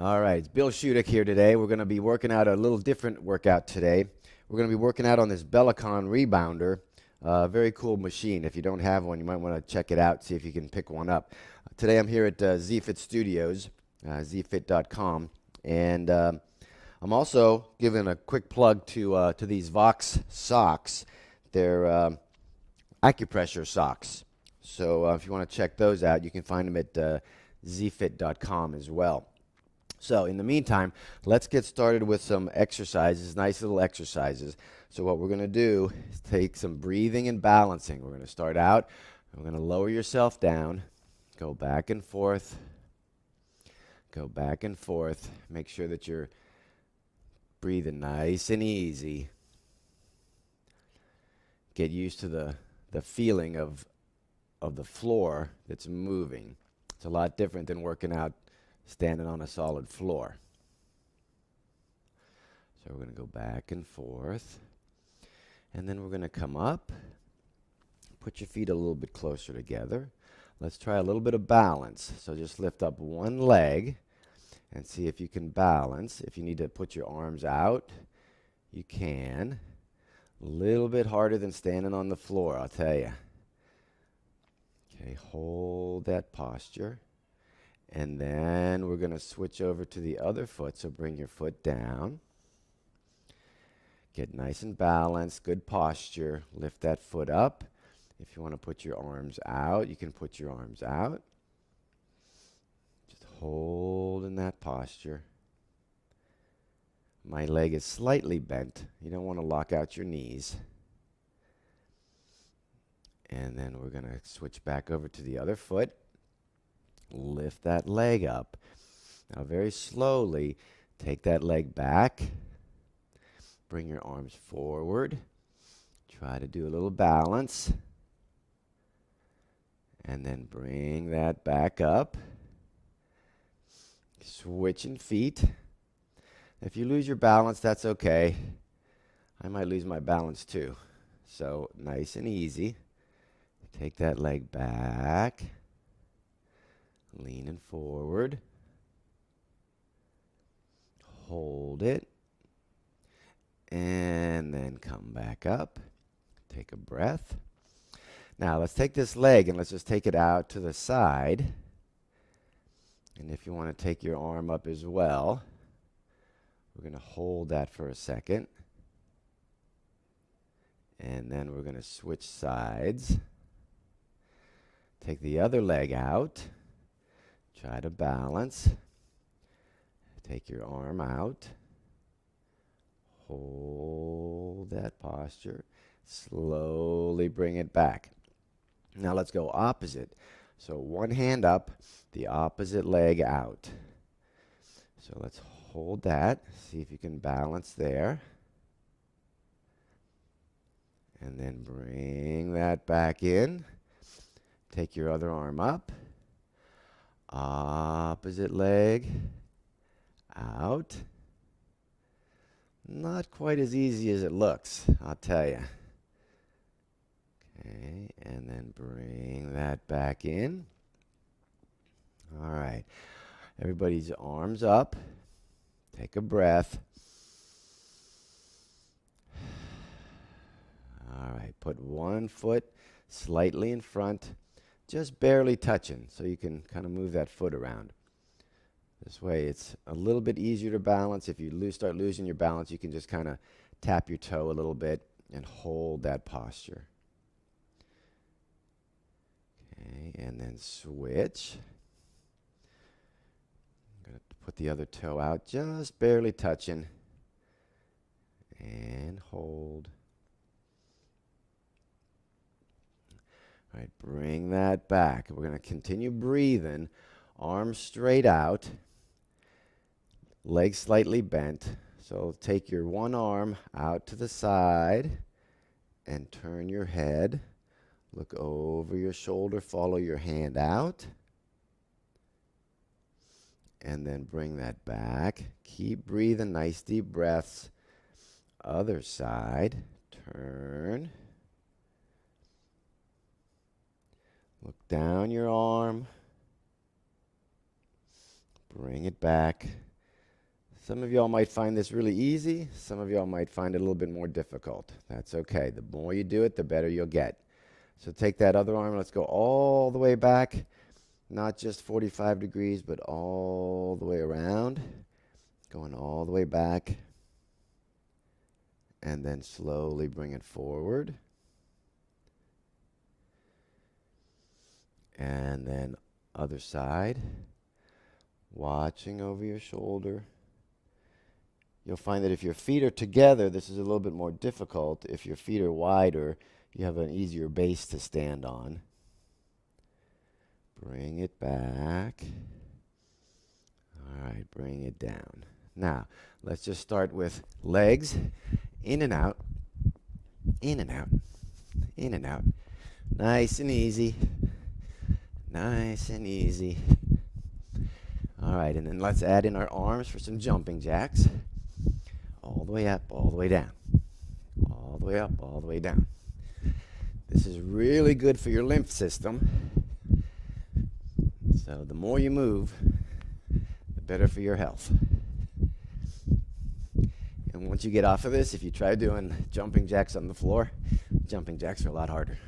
All right, it's Bill Shudik here today. We're going to be working out a little different workout today. We're going to be working out on this Bellicon Rebounder. Very cool machine. If you don't have one, you might want to check it out, see if you can pick one up. Today I'm here at ZFit Studios, zfit.com, and I'm also giving a quick plug to these Vox socks. They're acupressure socks. So if you want to check those out, you can find them at zfit.com as well. So in the meantime, let's get started with some exercises, nice little exercises. So what we're going to do is take some breathing and balancing. We're going to start out, we're going to lower yourself down, go back and forth, go back and forth. Make sure that you're breathing nice and easy. Get used to the feeling of the floor that's moving. It's a lot different than working out standing on a solid floor. So we're going to go back and forth. And then we're going to come up. Put your feet a little bit closer together. Let's try a little bit of balance. So just lift up one leg and see if you can balance. If you need to put your arms out, you can. A little bit harder than standing on the floor, I'll tell you. Okay, hold that posture. And then we're going to switch over to the other foot, so bring your foot down. Get nice and balanced, good posture. Lift that foot up. If you want to put your arms out, you can put your arms out. Just hold in that posture. My leg is slightly bent. You don't want to lock out your knees. And then we're going to switch back over to the other foot. Lift that leg up. Now very slowly, take that leg back. Bring your arms forward. Try to do a little balance. And then bring that back up. Switching feet. If you lose your balance, that's okay. I might lose my balance too. So nice and easy. Take that leg back. Leaning forward. Hold it. And then come back up. Take a breath. Now let's take this leg and let's just take it out to the side. And if you want to take your arm up as well, we're going to hold that for a second. And then we're going to switch sides. Take the other leg out. Try to balance. Take your arm out. Hold that posture. Slowly bring it back. Now let's go opposite. So one hand up, the opposite leg out. So let's hold that. See if you can balance there. And then bring that back in. Take your other arm up. Opposite leg out. Not quite as easy as it looks, I'll tell you. Okay, and then bring that back in. All right. Everybody's arms up. Take a breath. All right, put one foot slightly in front, just barely touching, so you can kind of move that foot around. This way it's a little bit easier to balance. If you start losing your balance, you can just kind of tap your toe a little bit and hold that posture. Okay, and then switch. I'm going to put the other toe out, just barely touching, and hold. All right, bring that back. We're going to continue breathing. Arms straight out. Legs slightly bent. So take your one arm out to the side and turn your head. Look over your shoulder. Follow your hand out. And then bring that back. Keep breathing. Nice deep breaths. Other side. Turn. Look down your arm. Bring it back. Some of y'all might find this really easy. Some of y'all might find it a little bit more difficult. That's okay. The more you do it, the better you'll get. So take that other arm. Let's go all the way back. Not just 45 degrees, but all the way around. Going all the way back. And then slowly bring it forward. And then other side. Watching over your shoulder. You'll find that if your feet are together, this is a little bit more difficult. If your feet are wider, you have an easier base to stand on. Bring it back. All right, bring it down. Now, let's just start with legs. In and out. In and out. In and out. Nice and easy. Nice and easy. All right, and then let's add in our arms for some jumping jacks. All the way up, all the way down. All the way up, all the way down. This is really good for your lymph system. So the more you move, the better for your health. And once you get off of this, if you try doing jumping jacks on the floor, jumping jacks are a lot harder.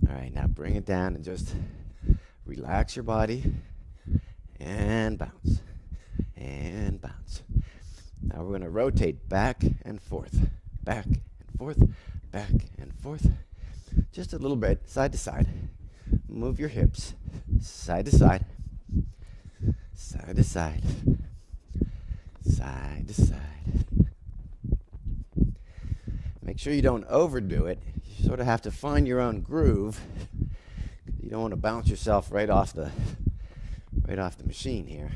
All right, now bring it down and just relax your body and bounce. And bounce. Now we're going to rotate back and forth, back and forth, back and forth. Just a little bit, side to side. Move your hips, side to side, side to side, side to side. Make sure you don't overdo it. You sort of have to find your own groove. You don't want to bounce yourself right off the machine here.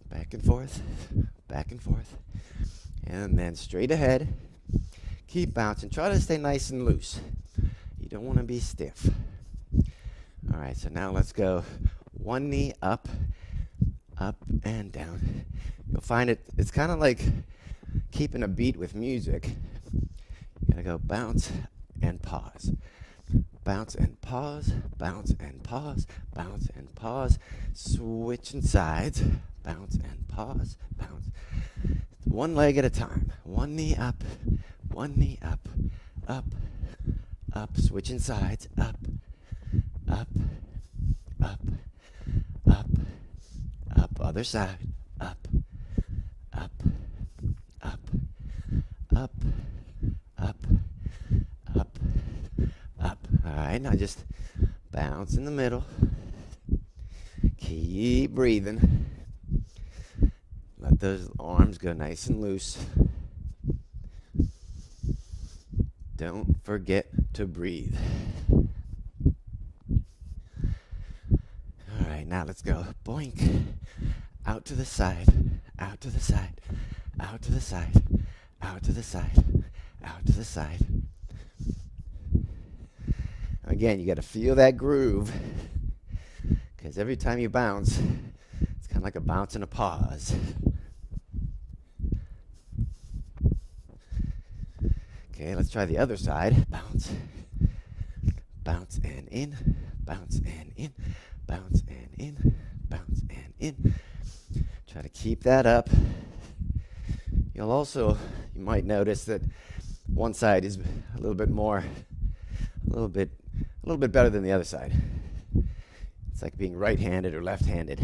Back and forth, and then straight ahead. Keep bouncing. Try to stay nice and loose. You don't want to be stiff. All right, so now let's go one knee up, up and down. You'll find it's kind of like keeping a beat with music. You gotta go bounce and pause. Bounce and pause, bounce and pause, bounce and pause. Switching sides. Bounce and pause, bounce. One leg at a time. One knee up, up, up. Switching sides, up, up, up, up, up. Other side, up, up, up, up, up, up, up. All right, now just bounce in the middle. Keep breathing. Let those arms go nice and loose. Don't forget to breathe. All right, now let's go. Boink. Out to the side, out to the side, out to the side, out to the side, out to the side. Again, you got to feel that groove, because every time you bounce, it's kind of like a bounce and a pause. Okay, let's try the other side. Bounce. Bounce and in. Bounce and in. Bounce and in. Bounce and in. Try to keep that up. You might notice that one side is a little bit better than the other side. It's like being right-handed or left-handed.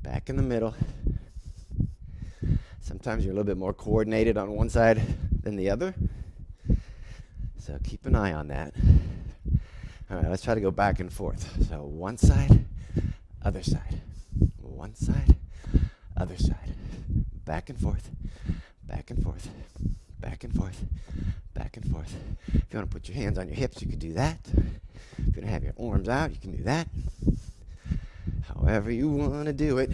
Back in the middle. Sometimes you're a little bit more coordinated on one side than the other. So keep an eye on that. All right, let's try to go back and forth. So one side, other side. One side, other side. Back and forth, back and forth, back and forth, back and forth. If you want to put your hands on your hips, you can do that. If you want to have your arms out, you can do that. However you want to do it.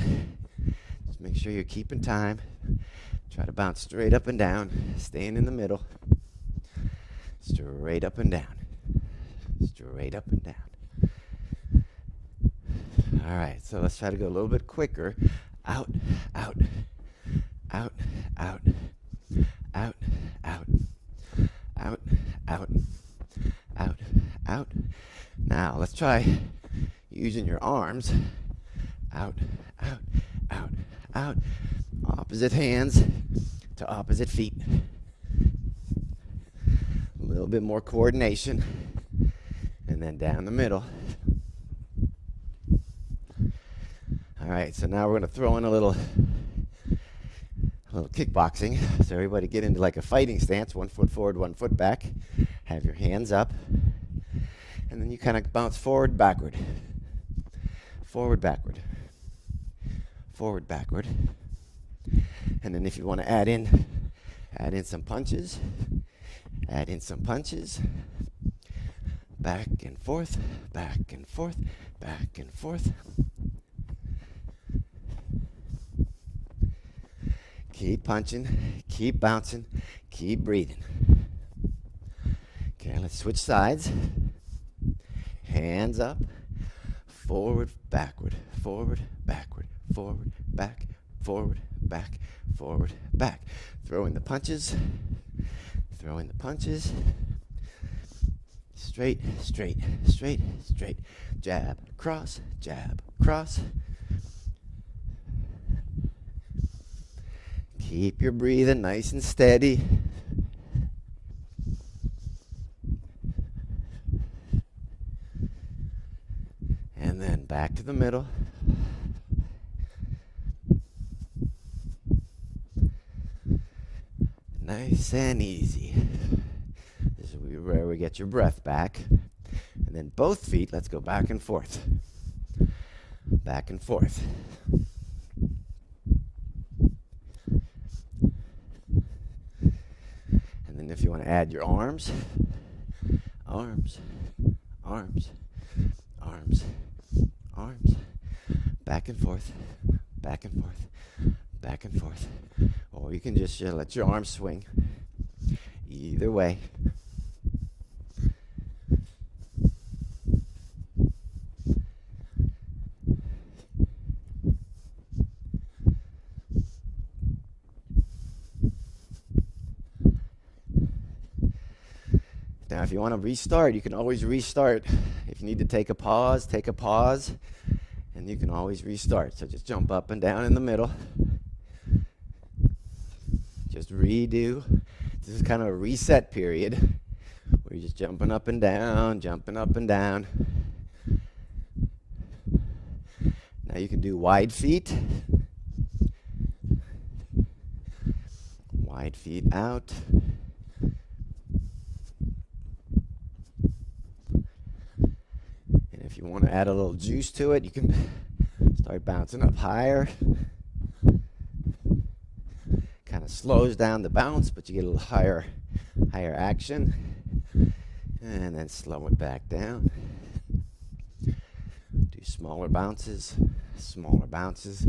Just make sure you're keeping time. Try to bounce straight up and down, staying in the middle. Straight up and down. Straight up and down. All right, so let's try to go a little bit quicker. Out, out, out, out, out, out, out, out, out, out. Now, let's try using your arms out, out, out, out. Opposite hands to opposite feet. A little bit more coordination. And then down the middle. All right, so now we're going to throw in a little kickboxing. So everybody get into like a fighting stance, 1 foot forward, 1 foot back. Have your hands up. And then you kind of bounce forward, backward. Forward, backward. Forward, backward. And then if you want to add in some punches. Add in some punches. Back and forth, back and forth, back and forth. Keep punching, keep bouncing, keep breathing. Okay, let's switch sides. Hands up, forward, backward, forward, backward, forward, back, forward, back, forward, back. Throw in the punches, throw in the punches. Straight, straight, straight, straight. Jab, cross, jab, cross. Keep your breathing nice and steady. And then back to the middle. Nice and easy. This is where we get your breath back. And then both feet, let's go back and forth. Back and forth. And then if you want to add your arms, arms, arms, arms, arms, back and forth, back and forth, back and forth. Or you can just let your arms swing. Either way. Now, if you want to restart, you can always restart. If you need to take a pause, and you can always restart. So just jump up and down in the middle. Just redo. This is kind of a reset period where you're just jumping up and down, jumping up and down. Now you can do wide feet. Wide feet out. And if you want to add a little juice to it, you can start bouncing up higher. Kind of slows down the bounce, but you get a little higher action. And then slow it back down. Do smaller bounces, smaller bounces,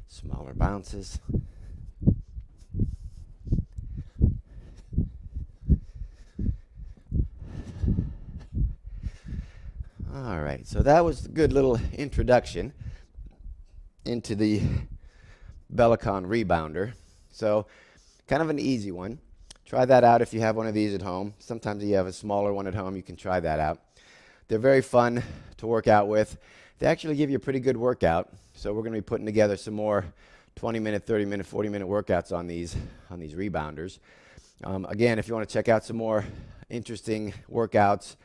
smaller bounces. All right, so that was a good little introduction into the Bellicon Rebounder. So kind of an easy one. Try that out if you have one of these at home. Sometimes if you have a smaller one at home, you can try that out. They're very fun to work out with. They actually give you a pretty good workout. So we're going to be putting together some more 20-minute, 30-minute, 40-minute workouts on these rebounders. Again, if you want to check out some more interesting workouts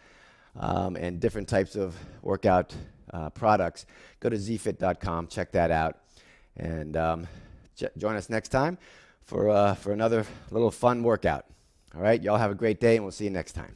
and different types of workout products, go to zfit.com, check that out, and join us next time for another little fun workout. All right, y'all have a great day, and we'll see you next time.